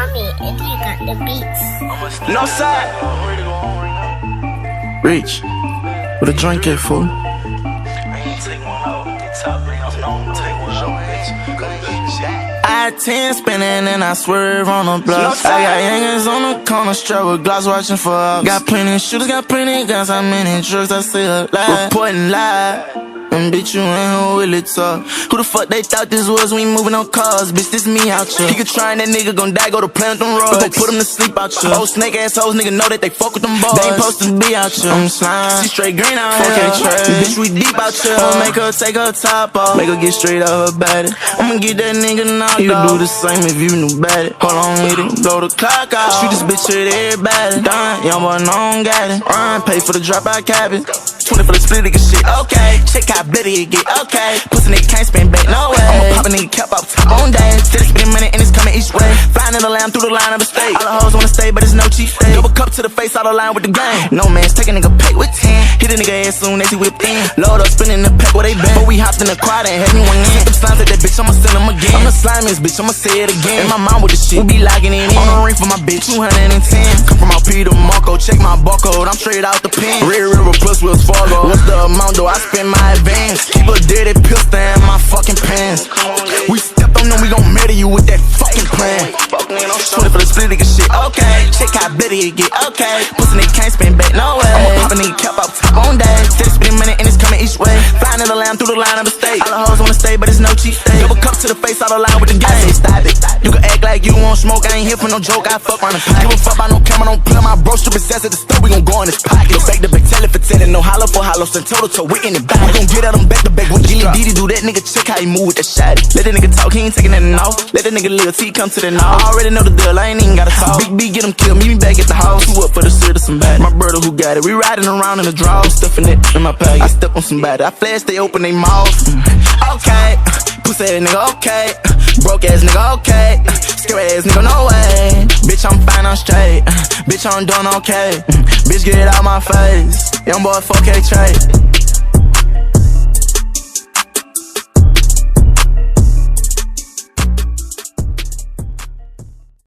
Tommy, and you got the beats. No side. Reach. With a drink at fool. I 10 spinning and I swerve on the block. I got youngins on the corner, strapped with Glocks watching for us. Got plenty shooters, got plenty guns, how many drugs I still alive. Reporting live. And bitch, you ain't who really talk. Who the fuck they thought this was? We ain't moving on cars, bitch, this me out here. He could try and that nigga gon' die, go to play with them roads. Go put him to sleep out here. Old snake ass hoes, nigga know that they fuck with them boys. They ain't supposed to be out here. I'm slime, she straight green out here. Bitch, we deep out here. I'ma make her take her top off, make her get straight out her body. I'ma get that nigga knocked off. You do the same if you knew about it. Hold on with it, blow the clock out. Shoot this bitch with everybody. Done, young boy, no one got it. Run, pay for the dropout cabin. 20 for the split, nigga shit, okay. Check how bloody it get, okay. Pussy nigga can't spin back, no way. I'ma pop a nigga cap up top on days. Till it's spending money and it's coming each way. Flying in the lamb through the line of the state. All the hoes wanna stay, but it's no cheap day. Double cup to the face, out of line with the gang. No man's taking nigga pack with 10. Hit a nigga ass soon as he whipped in. Load up, spinning the pack where they been. But we hopped in the quad and had me one in. Them slimes at that bitch, I'ma send them again. I'm the slimiest bitch, I'ma say it again. In my mind with the shit, we be locking it in. On the ring for my bitch, 210. Come from my Peter Marco, check my barcode, I'm straight out the pen. Red River plus Wells Fargo. What's the amount though? I spend my advance. Keep a dirty pistol in my fucking pants. We stepped on them, we gon' murder you with that fucking plan. 20 for the split nigga shit, okay. Check how bloody it get, okay. Pussy nigga can't spin back, no way. I'ma pop a nigga cap up top on days. Still spending money and it's coming each way. Flying in the lamb through the line of the state. All the hoes wanna stay, but it's no cheap day. Double cup to the face, out of line with the gang. I say stop it. You can act like you won't smoke, I ain't here for no joke. I fuck on the pocket. Give a fuck about no camera, don't play my bro. Stripping sets at the store, we gon' go in his pocket. Go back to back, tell it for telling, no hollow for hollow. Send toe to toe, we in it back. We gon' get at him back to back with the drop. Diddy do that nigga, check how he move with that shotty. Let that nigga talk, he ain't taking nothing off. Let that nigga live till he come to the north. I already know the deal, I ain't even gotta talk. Big B, get him killed, meet me back at the house. Who up for the shit of somebody? My brother who got it, we riding around in the draw. Stuffing it in my pocket, I step on somebody. I flash, they open they mouths. Okay, pussy ass nigga, okay. Broke ass nigga, okay. Scary ass nigga, no way. Bitch, I'm fine, I'm straight. Bitch, I'm doing okay. Bitch, get it out my face. Young boy, 4K trade.